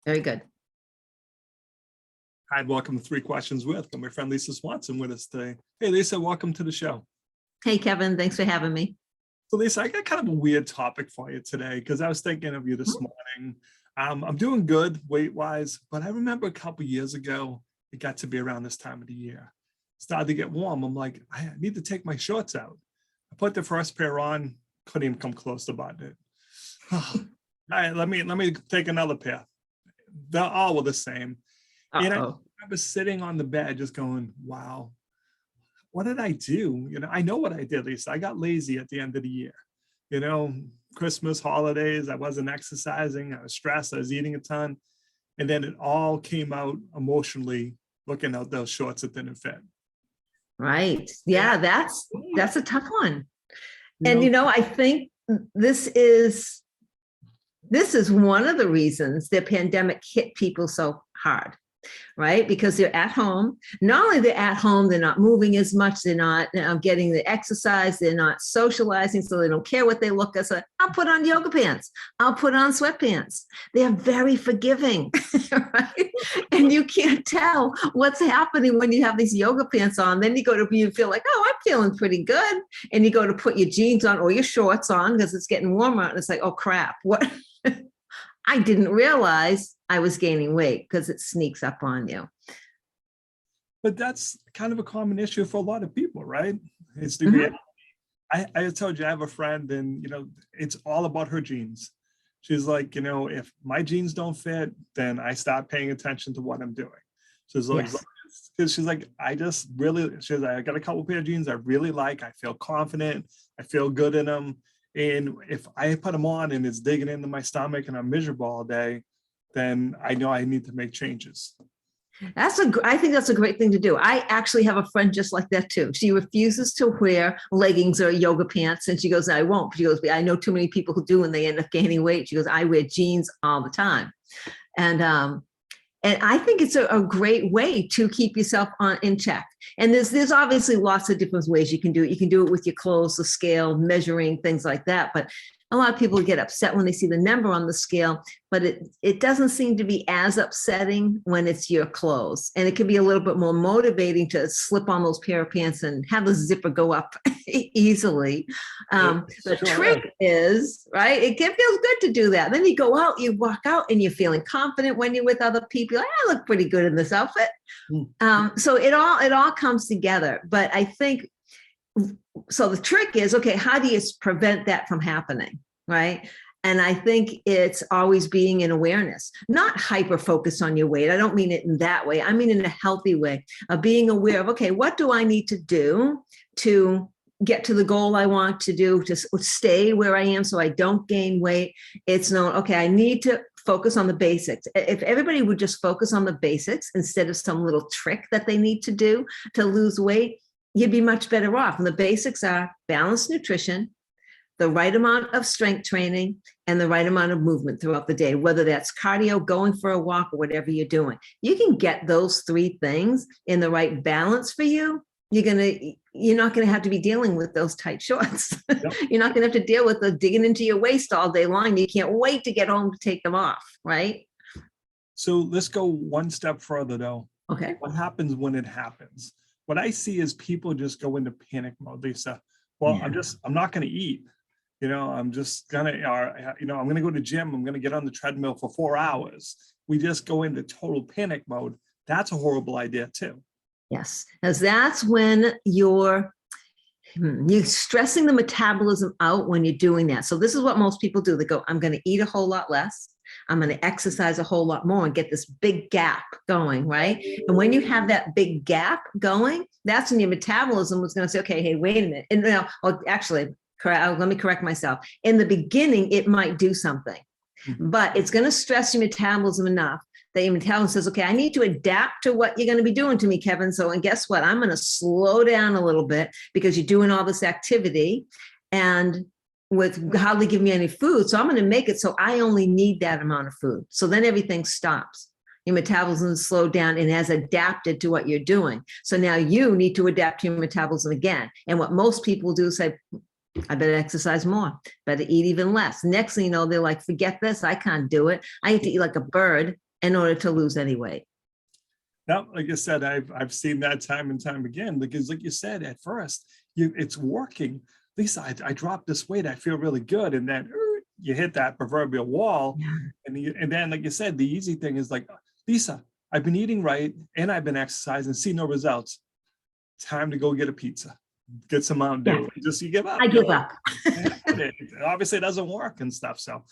Very good. Hi, and welcome to Three Questions with my friend Lisa Swanson with us today. Hey, Lisa, welcome to the show. Hey, Kevin, thanks for having me. So, Lisa, I got kind of a weird topic for you today because I was thinking of you this morning. I'm doing good weight-wise, but I remember a couple years ago, it got to be around this time of the year. It started to get warm. I'm like, I need to take my shorts out. I put the first pair on, couldn't even come close to button it. All right, let me take another pair. They all were the same. And I was sitting on the bed just going, wow, what did I do? I know what I did, Lisa. I got lazy at the end of the year. Christmas, holidays, I wasn't exercising. I was stressed. I was eating a ton. And then it all came out emotionally looking at those shorts that didn't fit. Right. Yeah, that's a tough one. And, I think this is one of the reasons the pandemic hit people so hard. Right? Because they're at home. Not only they're at home, they're not moving as much, they're not getting the exercise, they're not socializing, so they don't care what they look like. So I'll put on yoga pants, I'll put on sweatpants. They're very forgiving, right? And you can't tell what's happening when you have these yoga pants on. Then you feel like, oh, I'm feeling pretty good. And you go to put your jeans on or your shorts on because it's getting warmer. And it's like, oh, crap, what? I didn't realize I was gaining weight because it sneaks up on you. But that's kind of a common issue for a lot of people, right? It's the reality. I told you I have a friend and, it's all about her jeans. She's like, if my jeans don't fit, then I stop paying attention to what I'm doing. She's like, because she's like, I got a couple pair of jeans I really like. I feel confident. I feel good in them. And if I put them on and it's digging into my stomach and I'm miserable all day, then I know I need to make changes. I think that's a great thing to do. I actually have a friend just like that too. She refuses to wear leggings or yoga pants. And she goes, I won't. She goes, I know too many people who do and they end up gaining weight. She goes, I wear jeans all the time. And I think it's a great way to keep yourself in check. And there's obviously lots of different ways you can do it. You can do it with your clothes, the scale, measuring, things like that. But a lot of people get upset when they see the number on the scale, but it doesn't seem to be as upsetting when it's your clothes. And it can be a little bit more motivating to slip on those pair of pants and have the zipper go up easily. The trick is, right, it feels good to do that. Then you go out, you walk out and you're feeling confident when you're with other people. I look pretty good in this outfit. So it all comes together. But I think, so the trick is, okay, how do you prevent that from happening, right? And I think it's always being in awareness, not hyper focused on your weight. I don't mean it in that way. I mean in a healthy way of being aware of, okay, what do I need to do to get to the goal I want to do, to stay where I am so I don't gain weight? It's known, okay, I need to focus on the basics. If everybody would just focus on the basics instead of some little trick that they need to do to lose weight, you'd be much better off. And the basics are balanced nutrition, the right amount of strength training, and the right amount of movement throughout the day, whether that's cardio, going for a walk, or whatever you're doing. You can get those three things in the right balance for you. You're not going to have to be dealing with those tight shorts. Yep. You're not going to have to deal with the digging into your waist all day long. You can't wait to get home to take them off, right? So let's go one step further though. Okay. What happens when it happens? What I see is people just go into panic mode, Lisa. Well, yeah. I'm not going to eat. I'm just going to, I'm going to go to the gym. I'm going to get on the treadmill for 4 hours. We just go into total panic mode. That's a horrible idea too. Yes, because that's when you're stressing the metabolism out when you're doing that. So this is what most people do. They go, I'm going to eat a whole lot less. I'm going to exercise a whole lot more and get this big gap going, right? And when you have that big gap going, that's when your metabolism was going to say, okay, hey, wait a minute. And let me correct myself. In the beginning, it might do something, but it's going to stress your metabolism enough that your metabolism says, okay, I need to adapt to what you're going to be doing to me, Kevin. So, and guess what? I'm going to slow down a little bit because you're doing all this activity and with hardly giving me any food. So I'm going to make it so I only need that amount of food. So then everything stops. Your metabolism is slowed down and has adapted to what you're doing. So now you need to adapt to your metabolism again. And what most people do is say, I better exercise more, better eat even less. Next thing you know, they're like, forget this, I can't do it. I have to eat like a bird in order to lose any weight. Now, like I said, I've seen that time and time again, because like you said, at first, it's working. Lisa, I dropped this weight. I feel really good. And then you hit that proverbial wall. Yeah. And then, like you said, the easy thing is like, Lisa, I've been eating right and I've been exercising, see no results. Time to go get a pizza, get some Mountain Dew. Just you give up. I give up. Obviously, it doesn't work and stuff. So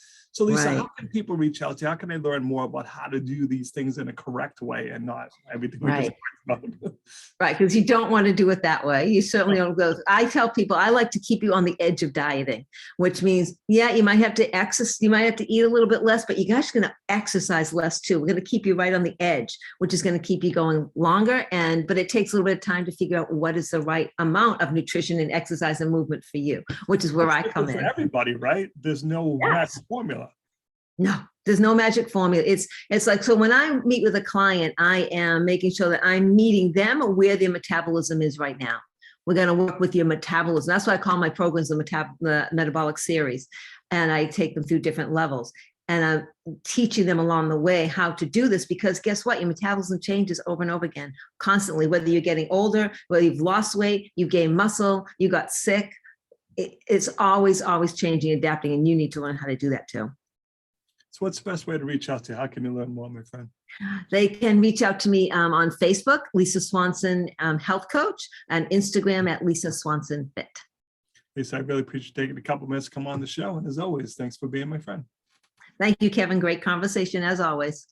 Lisa, Right. how can people reach out to you? How can they learn more about how to do these things in a correct way and not everything we just talked about? Right, because you don't want to do it that way. You certainly don't go. I tell people I like to keep you on the edge of dieting, which means, yeah, you might have to exercise, you might have to eat a little bit less, but you guys are going to exercise less too. We're going to keep you right on the edge, which is going to keep you going longer. But it takes a little bit of time to figure out what is the right amount of nutrition and exercise and movement for you, which is where I come in. For everybody, right? There's no magic formula. No, there's no magic formula. It's like, so when I meet with a client, I am making sure that I'm meeting them where their metabolism is right now. We're going to work with your metabolism. That's why I call my programs the metabolic series. And I take them through different levels. And I'm teaching them along the way how to do this, because guess what? Your metabolism changes over and over again, constantly, whether you're getting older, whether you've lost weight, you've gained muscle, you got sick. It's always changing, adapting, and you need to learn how to do that too. So what's the best way to reach out to you? How can you learn more, my friend? They can reach out to me on Facebook, Lisa Swanson Health Coach, and Instagram at Lisa Swanson Fit. Lisa, I really appreciate taking a couple minutes to come on the show. And as always, thanks for being my friend. Thank you, Kevin. Great conversation as always.